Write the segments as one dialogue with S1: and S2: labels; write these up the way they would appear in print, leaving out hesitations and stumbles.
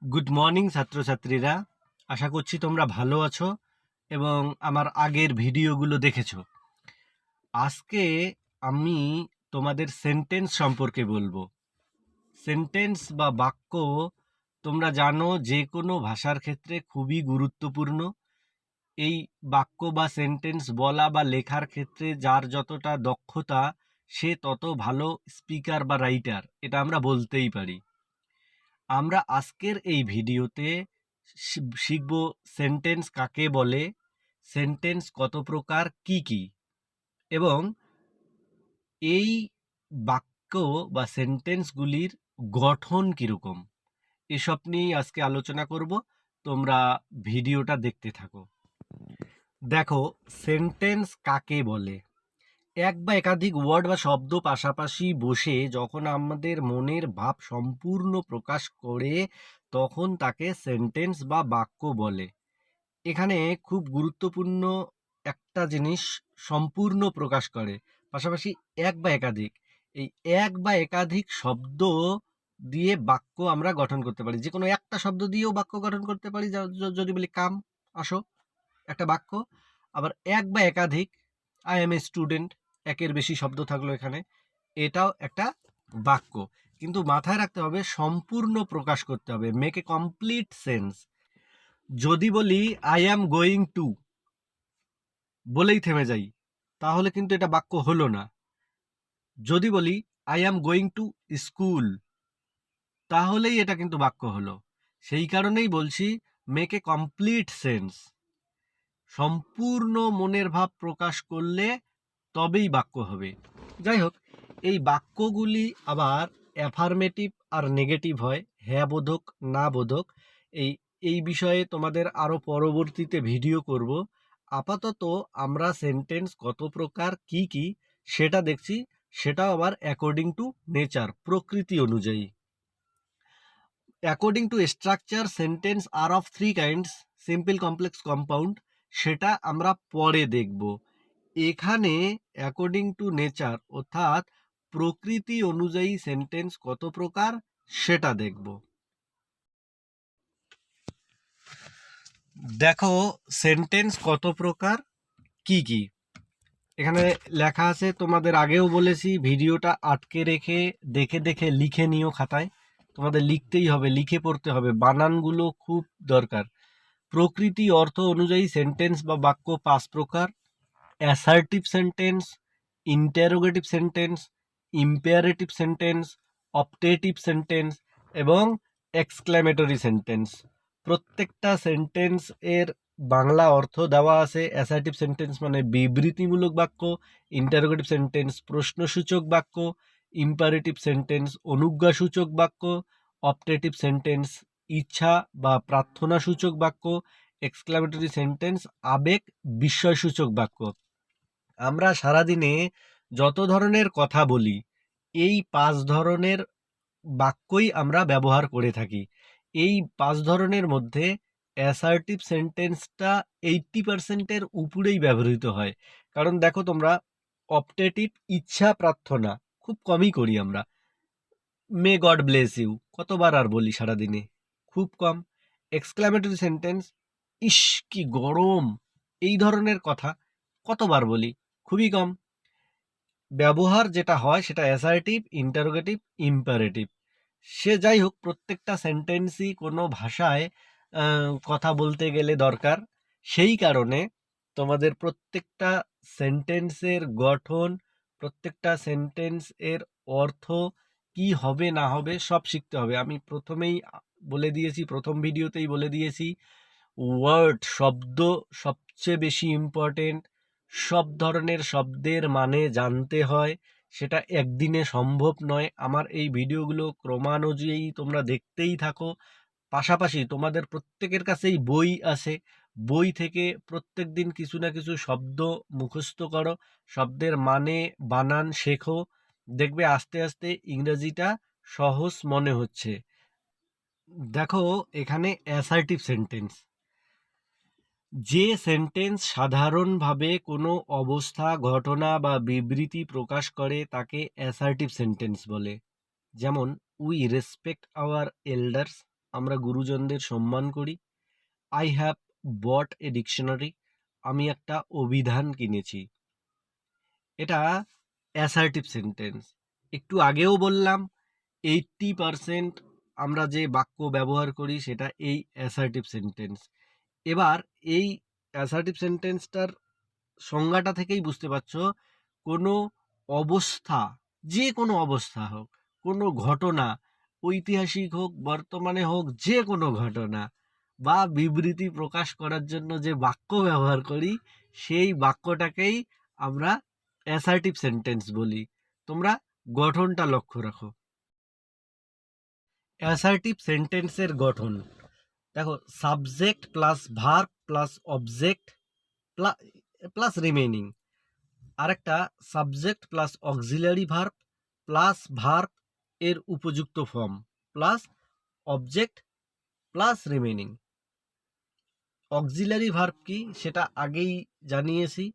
S1: Good morning ছাত্রছাত্রীরা। আশা করছি তোমরা ভালো আছো এবং আমার আগের ভিডিওগুলো দেখেছো। আজকে আমি তোমাদের সেন্টেন্স সম্পর্কে বলবো। সেন্টেন্স বা বাক্য তোমরা জানো যে কোনো ভাষার ক্ষেত্রে খুবই গুরুত্বপূর্ণ। এই বাক্য বা সেন্টেন্স বলা বা লেখার ক্ষেত্রে যার যতটা দক্ষতা সে তত ভালো স্পিকার বা রাইটার, এটা আমরা বলতেই পারি। আমরা আজকের এই ভিডিওতে শিখব সেন্টেন্স কাকে বলে, সেন্টেন্স কত প্রকার, কি কি, এবং এই বাক্য বা সেন্টেন্সগুলির গঠন কীরকম, এসব নিয়েই আজকে আলোচনা করব। তোমরা ভিডিওটা দেখতে থাকো। দেখো, সেন্টেন্স কাকে বলে। এক বা একাধিক ওয়ার্ড বা শব্দ পাশাপাশি বসে যখন আমাদের মনের ভাব সম্পূর্ণ প্রকাশ করে তখন তাকে সেন্টেন্স বা বাক্য বলে। এখানে খুব গুরুত্বপূর্ণ একটা জিনিস, সম্পূর্ণ প্রকাশ করে, পাশাপাশি এক বা একাধিক। এই এক বা একাধিক শব্দ দিয়ে বাক্য আমরা গঠন করতে পারি। যে কোনো একটা শব্দ দিয়েও বাক্য গঠন করতে পারি। যদি বলি কাম, আসো, একটা বাক্য। আবার এক বা একাধিক, আই এম এ স্টুডেন্ট, একের বেশি শব্দ থাকলো এখানে, এটাও একটা বাক্য। কিন্তু মাথায় রাখতে হবে সম্পূর্ণ প্রকাশ করতে হবে, মেক এ কমপ্লিট সেন্স। যদি বলি আই অ্যাম গোয়িং টু বলেই থেমে যাই, তাহলে কিন্তু এটা বাক্য হলো না। যদি বলি I am going to school, তাহলেই এটা কিন্তু বাক্য হলো। সেই কারণেই বলছি মেক এ কমপ্লিট সেন্স। সম্পূর্ণ মনের ভাব প্রকাশ করলে তবেই বাক্য হবে। যাই হোক, এই বাক্যগুলি আবার অ্যাফার্মেটিভ আর নেগেটিভ হয়, হ্যাঁ বোধক না বোধক। এই বিষয়ে তোমাদের আরও পরবর্তীতে ভিডিও করব। আপাতত আমরা সেন্টেন্স কত প্রকার, কি কি সেটা দেখছি, সেটাও আবার অ্যাকর্ডিং টু নেচার, প্রকৃতি অনুযায়ী। According to structure sentence are of three kinds, simple, complex, compound, সেটা আমরা পরে দেখব। এখানে অ্যাকর্ডিং টু নেচার অর্থাৎ প্রকৃতি অনুযায়ী সেন্টেন্স কত প্রকার সেটা দেখব। দেখো, সেন্টেন্স কত প্রকার, কি কি, এখানে লেখা আছে। তোমাদের আগেও বলেছি ভিডিওটা আটকে রেখে দেখে দেখে লিখে নিও খাতায়। তোমাদের লিখতেই হবে, লিখে পড়তে হবে, বানানগুলো খুব দরকার। প্রকৃতি অর্থ অনুযায়ী সেন্টেন্স বা বাক্য 5 প্রকার: assertive sentence, interrogative sentence, imperative sentence, optative sentence এবং এক্সক্লেমেটরি সেন্টেন্স। প্রত্যেকটা সেন্টেন্স এর বাংলা অর্থ দেওয়া আছে। অ্যাসার্টিভ সেন্টেন্স মানে বিবৃতিমূলক বাক্য, ইন্টারোগেটিভ সেন্টেন্স প্রশ্নসূচক বাক্য, ইম্পারেটিভ সেন্টেন্স অনুজ্ঞাসূচক বাক্য, অপটেটিভ সেন্টেন্স ইচ্ছা বা প্রার্থনাসূচক বাক্য, এক্সক্লেমেটরি সেন্টেন্স আবেগ বিস্ময়সূচক বাক্য। আমরা সারাদিনে যত ধরনের কথা বলি, এই 5 ধরনের বাক্যই আমরা ব্যবহার করে থাকি। এই 5 ধরনের মধ্যে অ্যাসার্টিভ সেন্টেন্সটা 80% উপরেই ব্যবহৃত হয়। কারণ দেখো তোমরা, অপটেটিভ ইচ্ছা প্রার্থনা খুব কমই করি আমরা। মে গড ব্লেস ইউ কতবার আর বলি সারাদিনে, খুব কম। এক্সক্লেমেটরি সেন্টেন্স, ইস কি গরম, এই ধরনের কথা কতবার বলি, খুবই কম। ব্যবহার যেটা হয় সেটা অ্যাসার্টিভ, ইন্টারোগেটিভ, ইম্পারেটিভ। সে যাই হোক, প্রত্যেকটা সেন্টেন্সই কোনো ভাষায় কথা বলতে গেলে দরকার। সেই কারণে তোমাদের প্রত্যেকটা সেন্টেন্সের গঠন, প্রত্যেকটা সেন্টেন্স এর অর্থ কি হবে না হবে সব শিখতে হবে। আমি প্রথমেই বলে দিয়েছি, প্রথম ভিডিওতেই বলে দিয়েছি, ওয়ার্ড, শব্দ সবচেয়ে বেশি ইম্পর্টেন্ট। সব ধরনের শব্দের মানে জানতে হয়, সেটা একদিনে সম্ভব নয়। আমার এই ভিডিওগুলো ক্রমানুযায়ী তোমরা দেখতেই থাকো। পাশাপাশি তোমাদের প্রত্যেকের কাছেই বই আছে, বই থেকে প্রত্যেক দিন কিছু না কিছু শব্দ মুখস্থ করো, শব্দের মানে বানান শেখো, দেখবে আস্তে আস্তে ইংরেজিটা সহজ মনে হচ্ছে। দেখো, এখানে অ্যাসার্টিভ সেন্টেন্স, যে সেন্টেন্স সাধারণভাবে কোনো অবস্থা, ঘটনা বা বিবৃতি প্রকাশ করে তাকে অ্যাসার্টিভ সেন্টেন্স বলে। যেমন, উই রেসপেক্ট আওয়ার এল্ডার্স, আমরা গুরুজনদের সম্মান করি। I have bought a dictionary, আমি একটা অভিধান কিনেছি। এটা অ্যাসার্টিভ সেন্টেন্স। একটু আগেও বললাম 80% আমরা যে বাক্য ব্যবহার করি সেটা এই অ্যাসার্টিভ সেন্টেন্স। এবার এই অ্যাসার্টিভ সেন্টেন্সটার সংজ্ঞাটা থেকেই বুঝতে পারছো, কোনো অবস্থা, যে কোনো অবস্থা হোক, কোনো ঘটনা, ঐতিহাসিক হোক, বর্তমানে হোক, যে কোনো ঘটনা বা বিবৃতি প্রকাশ করার জন্য যে বাক্য ব্যবহার করি সেই বাক্যটাকেই আমরা অ্যাসার্টিভ সেন্টেন্স বলি। তোমরা গঠনটা লক্ষ্য রাখো। অ্যাসার্টিভ সেন্টেন্সের গঠন দেখো, subject plus verb plus object plus remaining, আরেকটা subject plus auxiliary verb plus verb এর উপযুক্ত form plus object plus remaining. Auxiliary verb কি সেটা আগেই জানিয়েছি,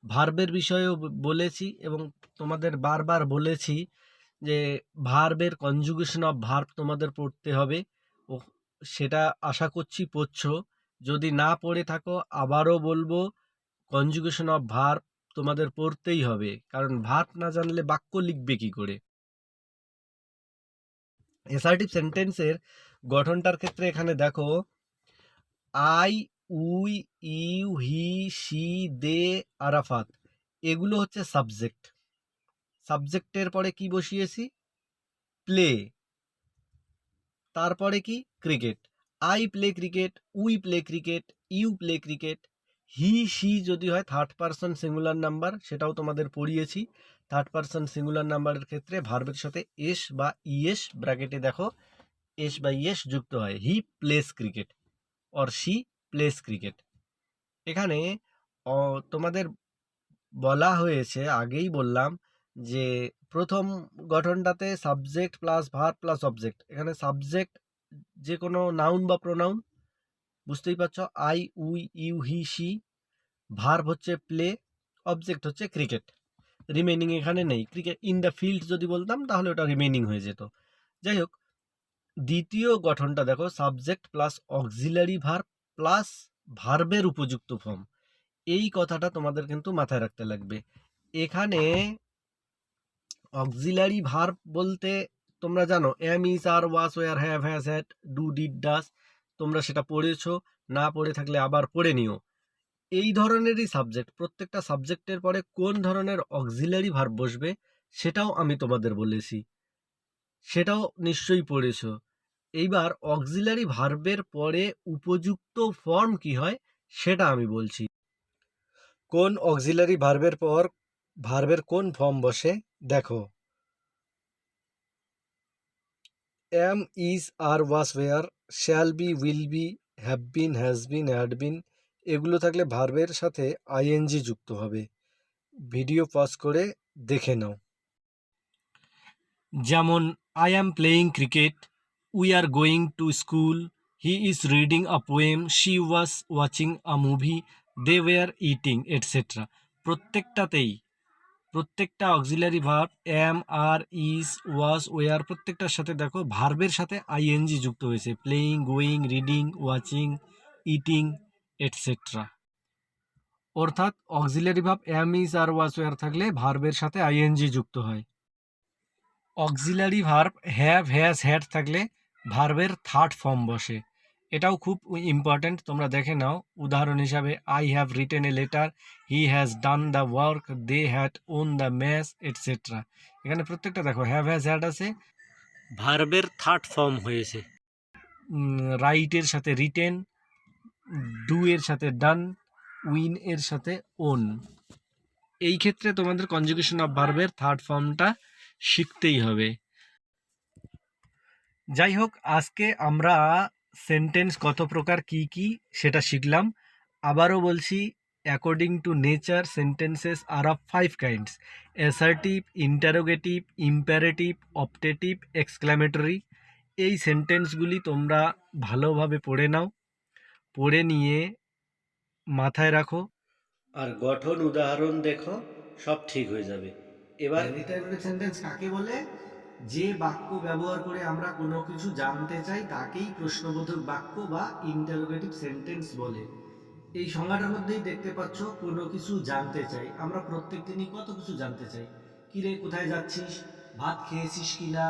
S1: ভার্বের বিষয়েও বলেছি এবং তোমাদের বারবার বলেছি যে ভার্বের কনজুগেশন অফ ভার্ব তোমাদের পড়তে হবে, ও সেটা আশা করছি পড়ছো। যদি না পড়ে থাকো আবারও বলবো, কনজুগেশন অফ ভার্ব তোমাদের পড়তেই হবে, কারণ ভার্ব না জানলে বাক্য লিখবে কি করে। অ্যাসার্টিভ সেন্টেন্সের গঠনটার ক্ষেত্রে এখানে দেখো, I, we, you, he, she, they, Arafat, এগুলো হচ্ছে সাবজেক্ট। সাবজেক্টের পরে কি বসিয়েছি? প্লে। তারপরে কি? Cricket. I play cricket, we play cricket, you play cricket. He she যদি হয় থার্ড পারসন সিঙ্গুলার নাম্বার, সেটাও তোমাদের পড়িয়েছি। থার্ড পারসন সিঙ্গুলার নাম্বারের ক্ষেত্রে ভার্বের সাথে এস বা ইএস, ব্র্যাকেটে দেখো এস বা ইএস যুক্ত হয়। He plays cricket or she plays cricket. এখানে তোমাদের বলা হয়েছে, আগেই বললাম যে প্রথম গঠনটাতে subject plus verb plus object. এখানে সাবজেক্ট যে কোনো নাউন বা প্রোনাউন, বুঝতেই পারছো, I, we, you, he, she. Verb হচ্ছে প্লে, অবজেক্ট হচ্ছে ক্রিকেট। রিমেনিং এখানে নেই। ক্রিকেট ইন দ্য ফিল্ড যদি বলতাম তাহলে ওটা রিমেনিং হয়ে যেত। যাই হোক, দ্বিতীয় গঠনটা দেখো, subject plus auxiliary verb plus ভার্বের উপযুক্ত ফর্ম। এই কথাটা তোমাদের কিন্তু মাথায় রাখতে লাগবে। এখানে অক্সিলারি ভার্ব বলতে তোমরা জানো am, is, are, was, were, have, has, had, do, did, does. তোমরা সেটা পড়েছো, না পড়ে থাকলে আবার পড়ে নিও। এই ধরনেরই সাবজেক্ট, প্রত্যেকটা সাবজেক্টের পরে কোন ধরনের অক্সিলারি ভার্ব বসবে সেটাও আমি তোমাদের বলেছি, সেটাও নিশ্চয়ই পড়েছো। এইবার অক্সিলারি ভার্বের পরে উপযুক্ত ফর্ম কি হয় সেটা আমি বলছি। কোন অক্সিলারি ভার্বের পর ভার্বের কোন ফর্ম বসে দেখো, am, is, are, was, were, shall be, will be, have been, has been, had been, এগুলো থাকলে ভার্বের সাথে আইএনজি যুক্ত হবে। ভিডিও পজ করে দেখে নাও। যেমন I am playing cricket, we are going to school, he is reading a poem, she was watching a movie, they were eating, etcetera. প্রত্যেকটাতেই প্রত্যেকটা auxiliary verb am, are, is, was, were প্রত্যেকটার সাথে দেখো ভার্বের সাথে আইএনজি যুক্ত হয়েছে। Playing, going, reading, watching, eating, etcetera. অর্থাৎ auxiliary verb am, is, are, was, were থাকলে ভার্বের সাথে আইএনজি যুক্ত হয়। Auxiliary verb have, has, had থাকলে ভার্বের থার্ড ফর্ম বসে। এটাও খুব ইম্পর্ট্যান্ট, তোমরা দেখে নাও। উদাহরণ হিসাবে I have written a letter, he has done the work, they had won the match, etcetera. এখানে প্রত্যেকটা দেখো হ্যাভ, হ্যাজ, হ্যাড আছে, ভার্বের থার্ড ফর্ম হয়েছে। রাইটের সাথে রিটেন, ডু এর সাথে ডান, উইন এর সাথে ওন। এই ক্ষেত্রে তোমাদের কনজুগেশন অফ ভার্বের থার্ড ফর্মটা শিখতেই হবে। যাই হোক, আজকে আমরা সেন্টেন্স কত প্রকার কি কি সেটা শিখলাম। আবারও বলছি, according to nature sentences are of 5 kinds: assertive, interrogative, imperative, optative, exclamatory. এই সেন্টেন্সগুলি তোমরা ভালোভাবে পড়ে নাও, পড়ে নিয়ে মাথায় রাখো আর গঠন উদাহরণ দেখো, সব ঠিক হয়ে যাবে। এবার ইন্টারোগেটিভ সেন্টেন্স কাকে বলে? যে বাক্য ব্যবহার করে আমরা কোনো কিছু জানতে চাই তাকেই প্রশ্নবোধক বাক্য বা ইন্টারোগেটিভ সেন্টেন্স বলে। এই সংজ্ঞাটার মধ্যেই দেখতে পাচ্ছ, কোনো কিছু জানতে চাই। আমরা প্রত্যেক দিনই কত কিছু জানতে চাই। কিরে, কোথায় যাচ্ছিস, ভাত খেয়েছিস কিনা,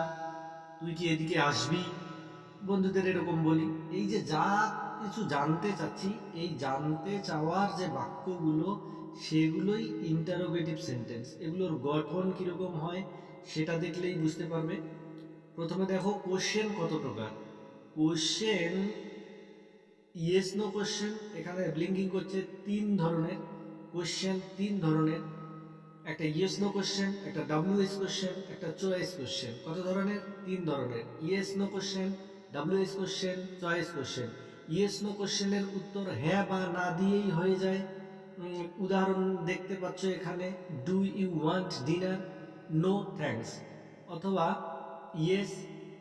S1: তুই কি এদিকে আসবি, বন্ধুদের এরকম বলি। এই যে যা কিছু জানতে চাচ্ছি, এই জানতে চাওয়ার যে বাক্যগুলো, সেগুলোই ইন্টারোগেটিভ সেন্টেন্স। এগুলোর গঠন কিরকম হয় সেটা দেখলেই বুঝতে পারবে। প্রথমে দেখো কোশ্চেন কত প্রকার। কোশ্চেন, ইয়েস নো কোশ্চেন, এখানে ব্লিঙ্কিং করছে, 3 ধরনের কোশ্চেন, 3 ধরনের। একটা ইয়েস নো কোশ্চেন, একটা WH কোশ্চেন, একটা চয়েস কোশ্চেন। কত ধরনের? 3 ধরনের। Yes no question, WH question, choice question. Yes no কোশ্চেনের উত্তর হ্যাঁ বা না দিয়েই হয়ে যায়। উদাহরণ দেখতে পাচ্ছ এখানে, do you want dinner, no thanks, অথবা ইয়েস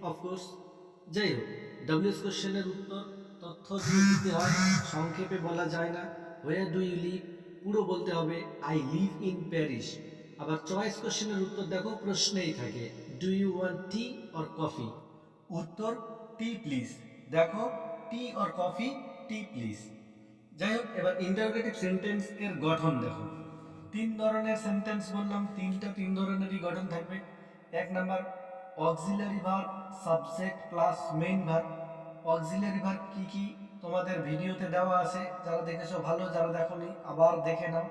S1: অফকোর্স। যাই হোক, WH কোশ্চেনের উত্তর তথ্য দিয়ে দিতে হয়, সংক্ষেপে বলা যায় না। হোয়ার ডু ইউ লিভ, পুরো বলতে হবে, আই লিভ ইন প্যারিস। আবার চয়েস কোশ্চেনের উত্তর দেখো প্রশ্নেই থাকে, do you want tea or coffee, উত্তর টি প্লিজ। দেখো, tea or coffee, tea please. যাই হোক, এবার ইন্টারোগেটিভ সেন্টেন্স এর গঠন দেখো। 3 ধরনের সেন্টেন্স বললাম, 3 ধরনেরই গঠন থাকবে। 1 number, auxiliary verb subject plus main verb. Auxiliary verb কি কি তোমাদের ভিডিওতে দেওয়া আছে, যারা দেখেছো ভালো, যারা দেখোনি আবার দেখে নাও।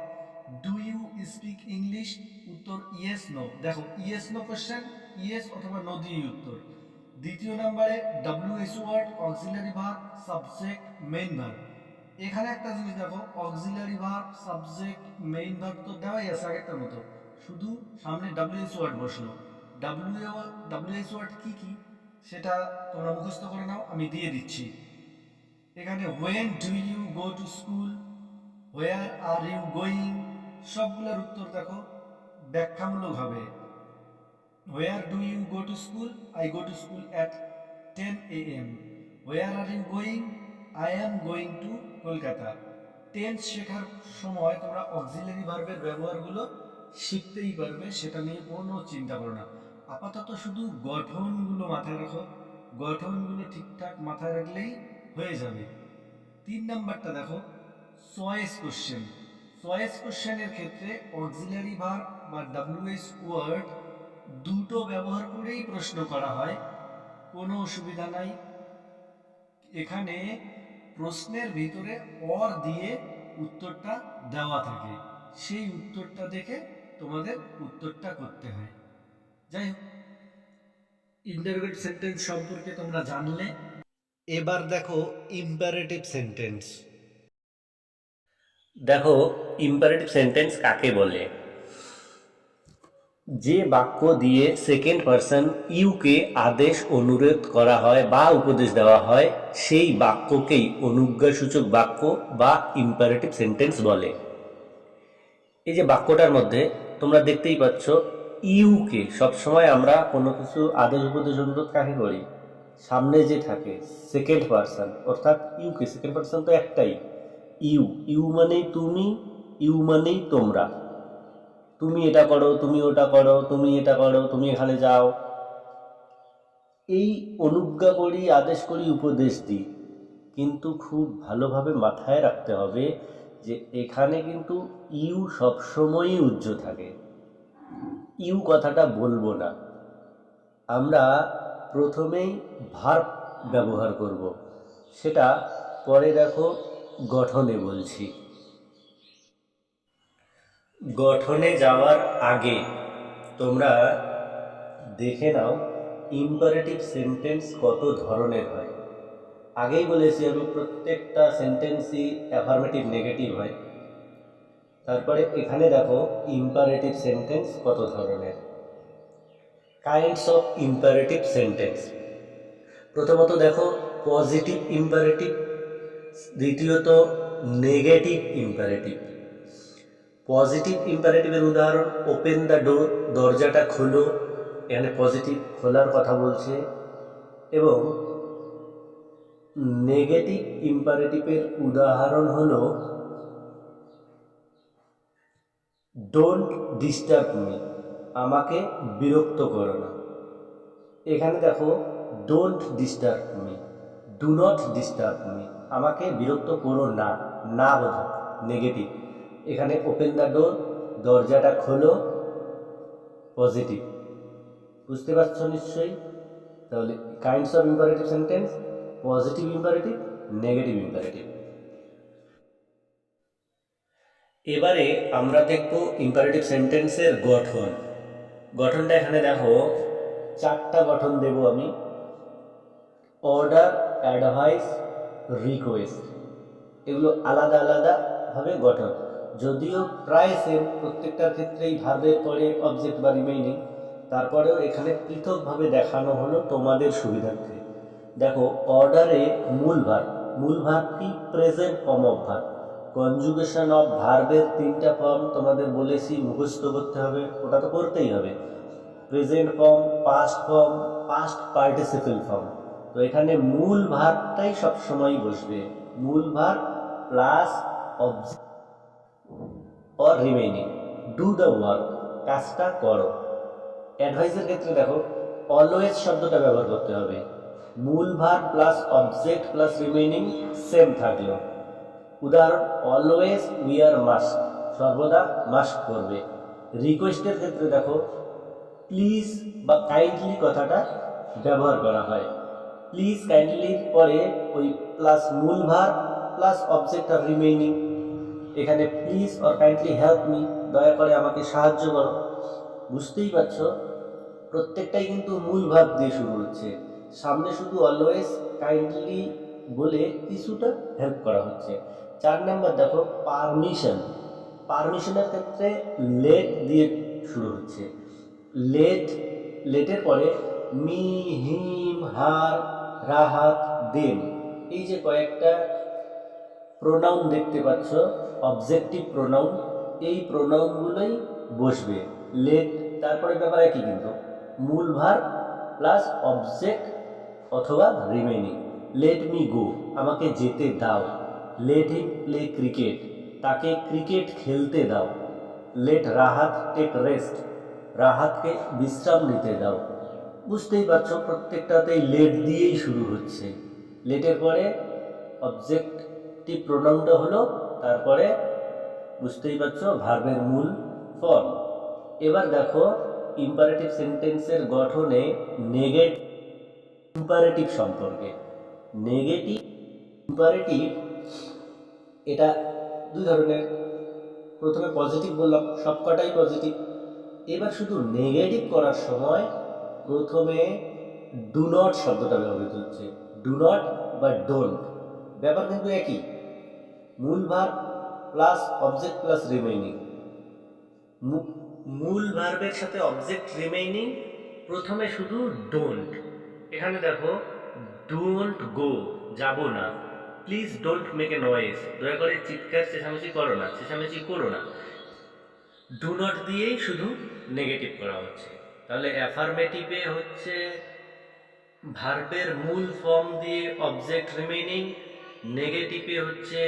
S1: ডু ইউ স্পিক ইংলিশ, উত্তর ইয়েস নো। দেখো, ইয়েস নো কোশ্চেন, ইয়েস অথবা নো দিয়ে উত্তর। দ্বিতীয় নম্বরে WH word, auxiliary verb subject main verb. এখানে একটা জিনিস দেখো, auxiliary verb subject main verb তো দেওয়াই আছে আগেরটার মতো, শুধু সামনে WH ওয়ার্ড বসলো। WH ওয়ার্ড কি কি সেটা তোমরা মুখস্থ করে নাও, আমি দিয়ে দিচ্ছি। এখানে when do you go to school, where are you going, সবগুলোর উত্তর দেখো ব্যাখ্যামূলক হবে। where do you go to school, I go to school at 10 a.m. where are you going, I am going to Kolkata. Tense শেখার সময় তোমরা auxiliary ভার্বের ব্যবহারগুলো শিখতেই পারবে, সেটা নিয়ে কোনো চিন্তা করো না। আপাতত শুধু গঠনগুলো মাথায় রাখো, গঠনগুলো ঠিকঠাক মাথায় রাখলেই হয়ে যাবে। 3 নাম্বারটা দেখো, চয়েস কোশ্চেন। চয়েস কোশ্চেনের ক্ষেত্রে অক্সিলারি ভার্ব বা WH ওয়ার্ড দুটো ব্যবহার করেই প্রশ্ন করা হয়, কোনো অসুবিধা নাই। এখানে প্রশ্নের ভিতরে অর দিয়ে উত্তরটা দেওয়া থাকে, সেই উত্তরটা দেখে তোমাদের উত্তরটা করতে হয়। যাই হোক, ইন্টারোগেটিভ সেন্টেন্স সম্পর্কে তোমরা জানলে। এবার দেখো ইম্পারেটিভ সেন্টেন্স।
S2: দেখো, ইম্পারেটিভ সেন্টেন্স কাকে বলে? যে বাক্য দিয়ে সেকেন্ড পারসন ইউকে আদেশ অনুরোধ করা হয় বা উপদেশ দেওয়া হয়, সেই বাক্যকেই অনুজ্ঞাসূচক বাক্য বা ইম্পারেটিভ সেন্টেন্স বলে। এই যে বাক্যটার মধ্যে তোমরা দেখতেই পাচ্ছ, ইউকে সবসময় আমরা কোনো কিছু আদেশ উপদেশ অনুরোধ কাকে করি? সামনে যে থাকে সেকেন্ড পারসন, অর্থাৎ ইউকে, সেকেন্ড পারসন তো একটাই, ইউ। ইউ মানেই তুমি, ইউ মানেই তোমরা। তুমি এটা করো, তুমি ওটা করো, তুমি এটা করো, তুমি এখানে যাও, এই অনুজ্ঞা করি, আদেশ করি, উপদেশ দিই। কিন্তু খুব ভালোভাবে মাথায় রাখতে হবে যে এখানে কিন্তু ইউ সবসময়ই উজ্জ্ব থাকে। ইউ কথাটা বলবো না, আমরা প্রথমেই ভার্ব ব্যবহার করব, সেটা পরে দেখো গঠনে বলছি। গঠনে যাওয়ার আগে তোমরা দেখে নাও ইম্পারেটিভ সেন্টেন্স কত ধরনের হয়। আগেই বলেছি আমি, প্রত্যেকটা সেন্টেন্সই অ্যাফার্মেটিভ নেগেটিভ হয়। তারপরে এখানে দেখো ইম্পারেটিভ সেন্টেন্স কত ধরনের। Kinds of imperative sentence. প্রথমত দেখো পজিটিভ ইম্পারেটিভ, দ্বিতীয়ত নেগেটিভ ইম্পারেটিভ। পজিটিভ ইম্পারেটিভের উদাহরণ, ওপেন দ্য ডোর, দরজাটা খোলো, এখানে পজিটিভ, খোলার কথা বলছে। এবং নেগেটিভ ইম্পারেটিভের উদাহরণ হলো, ডোন্ট ডিস্টার্ব মি, আমাকে বিরক্ত করো না। এখানে দেখো don't disturb me, do not disturb me, আমাকে বিরক্ত করো না, না বোধক নেগেটিভ। এখানে ওপেন দ্য ডোর, দরজাটা খোলো, পজিটিভ। বুঝতে পারছো নিশ্চয়ই? তাহলে kinds of imperative sentence: positive imperative, negative imperative. এবারে আমরা দেখব ইম্পারেটিভ সেন্টেন্সের গঠন। গঠনটা এখানে দেখো, চারটা গঠন দেব আমি: অর্ডার, অ্যাডভাইস, রিকোয়েস্ট। এগুলো আলাদা আলাদাভাবে গঠন, যদিও প্রায় সেম, প্রত্যেকটার ক্ষেত্রেই ভার্বের পরে অবজেক্ট বা রিমেইনিং, তারপরেও এখানে পৃথকভাবে দেখানো হলো তোমাদের সুবিধার্থে। দেখো, অর্ডারে মূল ভার্বটি present form of verb. Conjugation of ভার্বের তিনটা ফর্ম তোমাদের বলেছি, মুখস্থ করতে হবে, ওটা তো করতেই হবে। Present form, past form, past participle form. তো এখানে মূল ভার্বটাই সবসময় বসবে, মূল verb plus object or remaining. Do the work, কাজটা করো। অ্যাডভাইসের ক্ষেত্রে দেখো, অলওয়েজ শব্দটা ব্যবহার করতে হবে, মূল verb plus object plus remaining same থাকলো। উদাহরণ: অলওয়েজ উইয়ার মাস্ক, সর্বদা মাস্ক করবে। রিকোয়েস্টের ক্ষেত্রে দেখো, প্লিজ বা কাইন্ডলি কথাটা ব্যবহার করা হয়। প্লিজ কাইন্ডলির পরে ওই প্লাস মূল ভার্ব প্লাস অবজেক্ট আর রিমেইনিং। এখানে please or kindly help me, দয়া করে আমাকে সাহায্য করো। বুঝতেই পারছো, প্রত্যেকটাই কিন্তু মূল ভার্ব দিয়ে শুরু হচ্ছে, সামনে শুধু অলওয়েজ কাইন্ডলি বলে কিছুটা হেল্প করা হচ্ছে। 4 নম্বর দেখো, পারমিশন। পারমিশনের ক্ষেত্রে লেট দিয়ে শুরু হচ্ছে। লেটের পরে মি, হিম, হার, রাহাত, দেম, এই যে কয়েকটা প্রোনাউন দেখতে পাচ্ছ, অবজেক্টিভ প্রোনাউন, এই প্রোনাউনগুলোই বসবে। লেট, তারপরে ব্যাপার একই কিন্তু, মূল ভার্ব প্লাস অবজেক্ট অথবা রিমেইনিং। লেট মি গো, আমাকে যেতে দাও। লেট হিম প্লে ক্রিকেট, তাকে ক্রিকেট খেলতে দাও। লেট রাহাত টেক রেস্ট, রাহাতকে বিশ্রাম নিতে দাও। বুঝতেই পারছো, প্রত্যেকটাতেই লেট দিয়েই শুরু হচ্ছে। লেটের পরে অবজেক্টিভ প্রোনাউনটা হলো, তারপরে বুঝতেই পারছো ভার্বের মূল ফর্ম। এবার দেখো ইম্পারেটিভ সেন্টেন্সের গঠনে নেগেটিভ ইম্পারেটিভ সম্পর্কে। নেগেটিভ ইম্পারেটিভ এটা দুই ধরনের। প্রথমে পজিটিভ বললাম, সবকটাই পজিটিভ। এবার শুধু নেগেটিভ করার সময় প্রথমে ডু নট শব্দটা ব্যবহৃত হচ্ছে। ডু নট বা ডোন্ট, ব্যাপার কিন্তু একই, মূল verb plus object plus remaining. মূল ভার্বের সাথে অবজেক্ট রিমেইনিং, প্রথমে শুধু ডোন্ট। এখানে দেখো, ডোন্ট গো, যাব না। Please don't make a noise, দয়া করে চিৎকার চেঁচামেচি করো না, চেঁচামেচি করো না। ডু নট দিয়েই শুধু নেগেটিভ করা হচ্ছে। তাহলে অ্যাফার্মেটিভে হচ্ছে ভার্বের মূল ফর্ম দিয়ে অবজেক্ট রিমেইনিং, নেগেটিভে হচ্ছে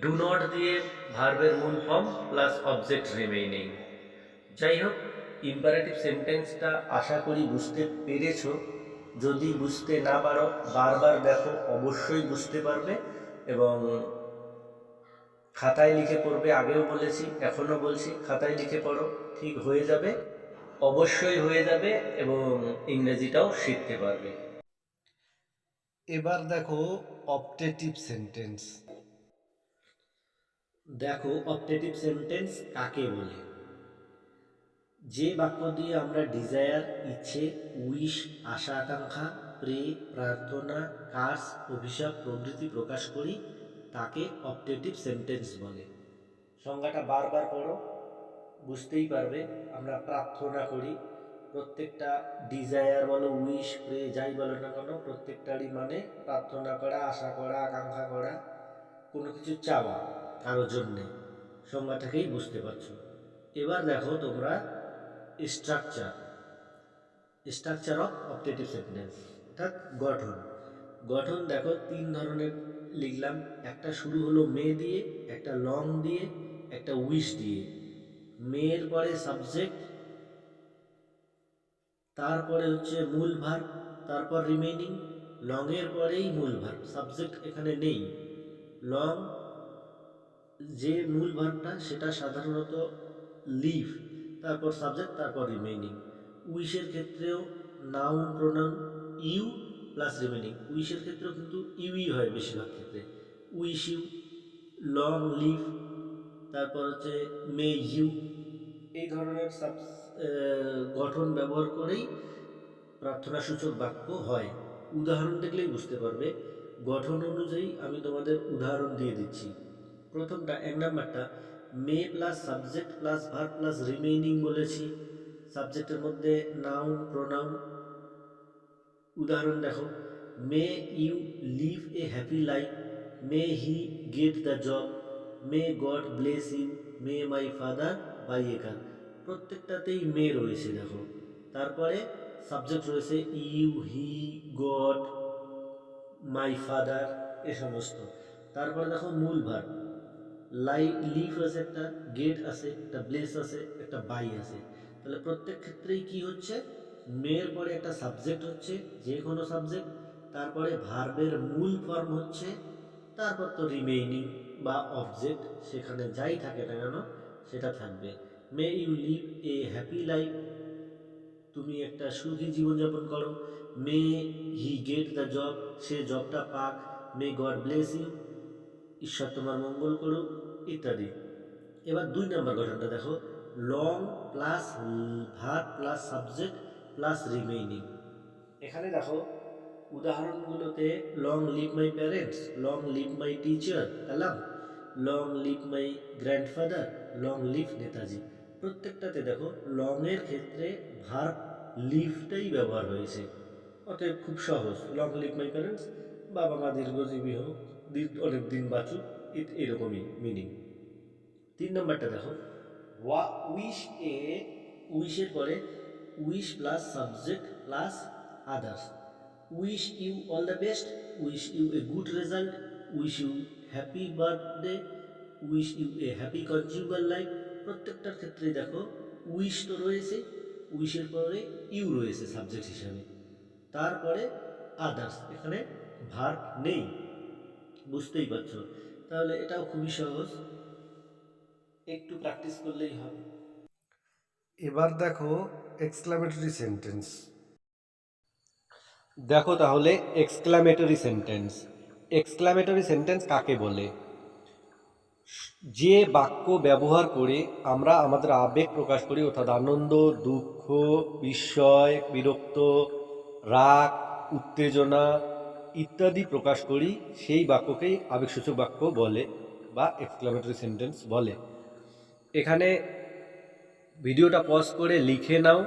S2: ডু নট দিয়ে ভার্বের মূল ফর্ম প্লাস অবজেক্ট রিমেইনিং। যাই হোক, ইম্পারেটিভ সেন্টেন্সটা আশা করি বুঝতে পেরেছো। যদি বুঝতে না পারো বারবার দেখো, অবশ্যই বুঝতে পারবে এবং খাতায় লিখে পড়বে। আগেও বলেছি, এখনও বলছি, খাতায় লিখে পড়ো, ঠিক হয়ে যাবে, অবশ্যই হয়ে যাবে এবং ইংরেজিটাও শিখতে পারবে।
S1: এবার দেখো অপটেটিভ সেন্টেন্স।
S2: দেখো অপটেটিভ সেন্টেন্স কাকে বলে। যে বাক্য দিয়ে আমরা ডিজায়ার, ইচ্ছে, উইশ, আশা আকাঙ্ক্ষা, প্রে, প্রার্থনা, কার্স, অভিশাপ প্রভৃতি প্রকাশ করি তাকে অপটেটিভ সেন্টেন্স বলে। সংজ্ঞাটা বারবার পড়ো, বুঝতেই পারবে। আমরা প্রার্থনা করি, প্রত্যেকটা ডিজায়ার বলো, উইশ, প্রে, যাই বলো না কেন, প্রত্যেকটারই মানে প্রার্থনা করা, আশা করা, আকাঙ্ক্ষা করা, কোনো কিছু চাওয়া কারোর জন্যে। সংজ্ঞাটাকেই বুঝতে পারছো। এবার দেখো তোমরা স্ট্রাকচার অফ অপটেটিভ সেন্টেন্স, অর্থাৎ গঠন। গঠন দেখো 3 ধরনের লিখলাম। একটা শুরু হলো মে দিয়ে, একটা লং দিয়ে, একটা উইশ দিয়ে। মেয়ের পরে সাবজেক্ট, তারপরে হচ্ছে মূল ভার্ব, তারপর রিমেইনিং। লং এর পরেই মূল ভার্ব, সাবজেক্ট এখানে নেই। লং যে মূল ভার্বটা সেটা সাধারণত লিভ, তারপর সাবজেক্ট, তারপর রিমেইনিং। উইশের ক্ষেত্রেও noun pronoun you plus remaining. উইশের ক্ষেত্রেও কিন্তু ইউই হয় বেশিরভাগ ক্ষেত্রে। উইশ ইউ, লং লিভ, তারপর হচ্ছে মে ইউ। এই ধরনের গঠন ব্যবহার করেই প্রার্থনাসূচক বাক্য হয়। উদাহরণ দেখলেই বুঝতে পারবে। গঠন অনুযায়ী আমি তোমাদের উদাহরণ দিয়ে দিচ্ছি। প্রথমটা, 1 নাম্বারটা, may plus subject plus verb plus remaining বলেছি। সাবজেক্টের মধ্যে নাউন প্রোনাউন। উদাহরণ দেখো, may you live a happy life, may he get the job, may God bless you, may my father buy a car. প্রত্যেকটাতেই মে রয়েছে দেখো। তারপরে subject রয়েছে you, he, God, my father, এ সমস্ত। তারপরে দেখো মূল ভার্ব, লিভ আছে একটা, গেট আছে একটা, ব্লেস আছে একটা, বাই আছে। তাহলে প্রত্যেক ক্ষেত্রেই কি হচ্ছে, মেয়ের পরে একটা সাবজেক্ট হচ্ছে, যে কোনো সাবজেক্ট, তারপরে ভার্বের মূল ফর্ম হচ্ছে, তারপর তো রিমেইনিং বা অবজেক্ট, সেখানে যাই থাকে না কেন সেটা থাকবে। May you live a happy life, তুমি একটা সুখী জীবনযাপন করো। May he get the job, সে জবটা পাক। মে গড ব্লেস ইউ, ঈশ্বর তোমার মঙ্গল করুক, ইত্যাদি। এবার 2 নম্বর গঠনটা দেখো, long plus verb plus subject plus remaining. এখানে দেখো উদাহরণগুলোতে, long live my parents, long live my teacher Kalam, long live my grandfather, long live Netaji. প্রত্যেকটাতে দেখো লং এর ক্ষেত্রে ভার্ব লিভটাই ব্যবহার হয়েছে। অতএব খুব সহজ, লং লিভ মাই প্যারেন্টস, বাবা মা দীর্ঘজীবী হোক, অনেক দিন বাঁচুক, এরকমই মিনিং। 3 নম্বরটা দেখো, উইশ এ, উইশের পরে wish plus subject plus others. Wish you all the best, wish you a good result, wish you happy birthday, wish you a happy conjugal life. প্রত্যেকটার ক্ষেত্রে দেখো উইশ তো রয়েছে, উইশের পরে ইউ রয়েছে সাবজেক্ট হিসাবে, তারপরে আদার্স, এখানে ভার্ব নেই, বুঝতেই পারছো। তাহলে এটাও খুবই সহজ, একটু প্র্যাকটিস করলেই হবে।
S1: এবার দেখো এক্সক্লামেটরি সেন্টেন্স। দেখো তাহলে এক্সক্লামেটরি সেন্টেন্স। এক্সক্লামেটরি সেন্টেন্স কাকে বলে? যে বাক্য ব্যবহার করে আমরা আমাদের আবেগ প্রকাশ করি, অর্থাৎ আনন্দ, দুঃখ, বিস্ময়, বিরক্ত, রাগ, উত্তেজনা ইত্যাদি প্রকাশ করি, সেই বাক্যকেই আবেগসূচক বাক্য বলে বা এক্সক্লামেটরি সেন্টেন্স বলে। এখানে ভিডিওটা পজ করে লিখে নাও।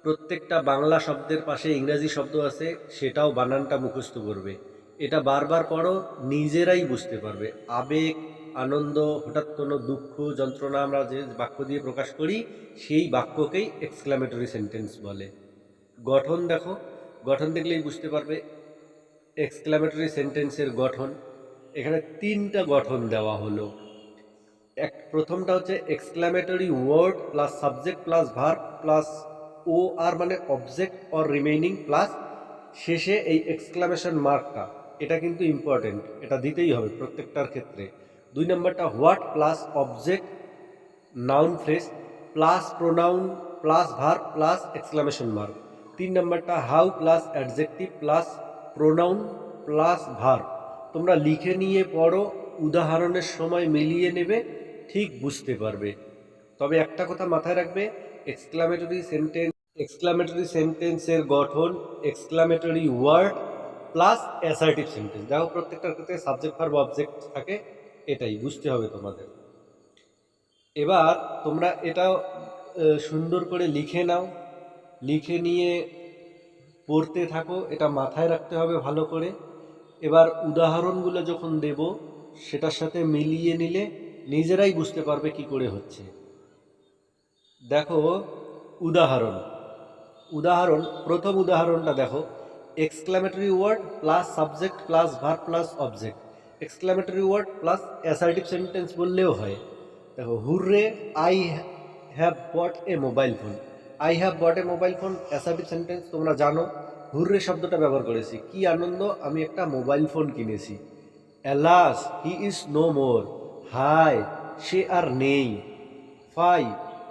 S1: প্রত্যেকটা বাংলা শব্দের পাশে ইংরাজি শব্দ আছে, সেটাও বানানটা মুখস্থ করবে। এটা বারবার পড়ো, নিজেরাই বুঝতে পারবে। আবেগ, আনন্দ, হঠাৎ কোনো দুঃখ, যন্ত্রণা আমরা যে বাক্য দিয়ে প্রকাশ করি, সেই বাক্যকেই এক্সক্লামেটরি সেন্টেন্স বলে। গঠন দেখো, গঠন দেখলেই বুঝতে পারবে এক্সক্লামেটরি সেন্টেন্সের গঠন। এখানে 3টা গঠন দেওয়া হলো। প্রথমটা হচ্ছে exclamatory word plus subject plus verb plus ও আর মানে অবজেক্ট অর রিমেইনিং প্লাস শেষে এই এক্সক্লামেশন মার্কটা, এটা কিন্তু ইম্পর্টেন্ট, এটা দিতেই হবে প্রত্যেকটার ক্ষেত্রে। 2 নম্বরটা what plus object noun phrase plus pronoun plus verb plus exclamation mark. 3 নম্বরটা how plus adjective plus pronoun plus verb. তোমরা লিখে নিয়ে পড়ো, উদাহরণের সময় মিলিয়ে নেবে, ঠিক বুঝতে পারবে। তবে একটা কথা মাথায় রাখবে, এক্সক্লামেটরি সেন্টেন্সের গঠন exclamatory word plus assertive sentence. দেখো প্রত্যেকটার ক্ষেত্রে সাবজেক্ট ভার্ব অবজেক্ট থাকে, এটাই বুঝতে হবে তোমাদের। এবার তোমরা এটা সুন্দর করে লিখে নাও, লিখে নিয়ে পড়তে থাকো, এটা মাথায় রাখতে হবে ভালো করে। এবার উদাহরণগুলো যখন দেব, সেটার সাথে মিলিয়ে নিলে নিজেরাই বুঝতে পারবে কি করে হচ্ছে। দেখো উদাহরণ, প্রথম উদাহরণটা দেখো, exclamatory word plus subject plus verb plus object. Exclamatory word plus assertive sentence বললেও হয়। দেখো, hurray I have bought a mobile phone. I have bought a mobile phone assertive sentence তোমরা জানো, হুররে শব্দটা ব্যবহার করেছি। কি আনন্দ, আমি একটা মোবাইল ফোন কিনেছি। Alas he is no more, হাই সে আর নেই। Fie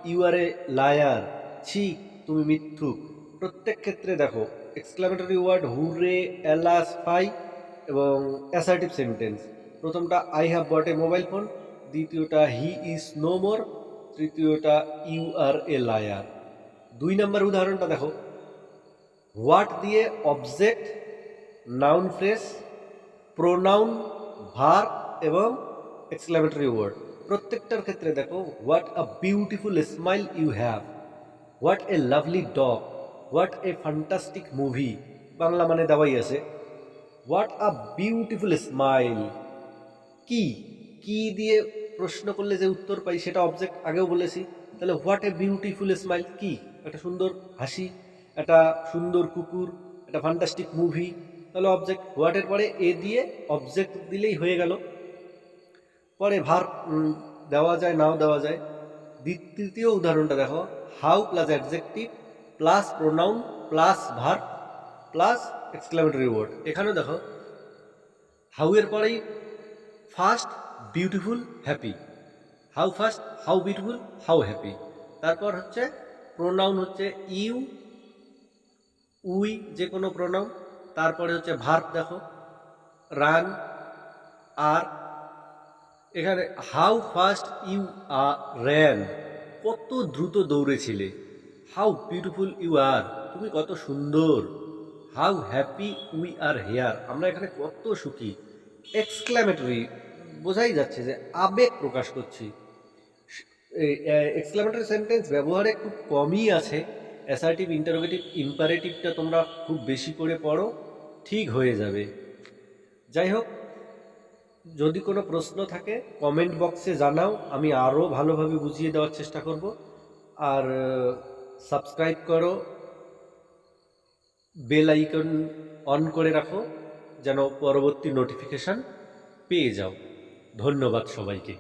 S1: you are a liar, ছি তুমি মিথ্যুক। প্রত্যেক ক্ষেত্রে দেখো exclamatory word hurrah, alas, fie এবং অ্যাসার্টিভ সেন্টেন্স। প্রথমটা I have bought a mobile phone, দ্বিতীয়টা হি ইজ নো মোর, তৃতীয়টা ইউ আর এ লায়ার। 2 নম্বর উদাহরণটা দেখো, হোয়াট দিয়ে object, noun phrase, pronoun, verb এবং এক্সক্লামেটরি ওয়ার্ড। প্রত্যেকটার ক্ষেত্রে দেখো what a beautiful smile you have, what a lovely dog, what a fantastic movie, Bangla মানে দেওয়াই আছে। হোয়াট আ বিউটিফুল স্মাইল, কি কি দিয়ে প্রশ্ন করলে যে উত্তর পাই সেটা অবজেক্ট, আগেও বলেছি। তাহলে হোয়াট এ বিউটিফুল স্মাইল কি, একটা সুন্দর হাসি, একটা সুন্দর কুকুর, একটা ফ্যান্টাস্টিক মুভি, তাহলে অবজেক্ট। হোয়াটের পরে এ দিয়ে অবজেক্ট দিলেই হয়ে গেল। পরে ভার্ব দেওয়া যায়, নাও দেওয়া যায়। তৃতীয় উদাহরণটা দেখো, how plus adjective plus pronoun plus verb plus exclamatory word. এখানেও দেখো হাউ এর পরেই fast beautiful happy, how fast, how beautiful, how happy. তারপর হচ্ছে প্রোনাউন হচ্ছে ইউ, উই, যে কোনো প্রোনাউন। তারপরে হচ্ছে ভার্ব দেখো রান, আর। এখানে how fast you are ran, কত দ্রুত দৌড়েছিলে। হাউ বিউটিফুল ইউ আর, তুমি কত সুন্দর। How happy we are here, আমরা এখানে কত সুখী। এক্সক্লামেটরি, বোঝাই যাচ্ছে যে আবেগ প্রকাশ করছি। এক্সক্লামেটরি সেন্টেন্স ব্যবহারে খুব কমই আছে। অ্যাসার্টিভ, ইন্টারোগেটিভ, ইম্পারেটিভটা তোমরা খুব বেশি করে পড়ো, ঠিক হয়ে যাবে। যাই হোক, যদি কোনো প্রশ্ন থাকে কমেন্ট বক্সে জানাও, আমি আরও ভালোভাবে বুঝিয়ে দেওয়ার চেষ্টা করব। আর সাবস্ক্রাইব করো, বেল আইকন অন করে রাখো যেন পরবর্তী নোটিফিকেশান পেয়ে যাও। ধন্যবাদ সবাইকে।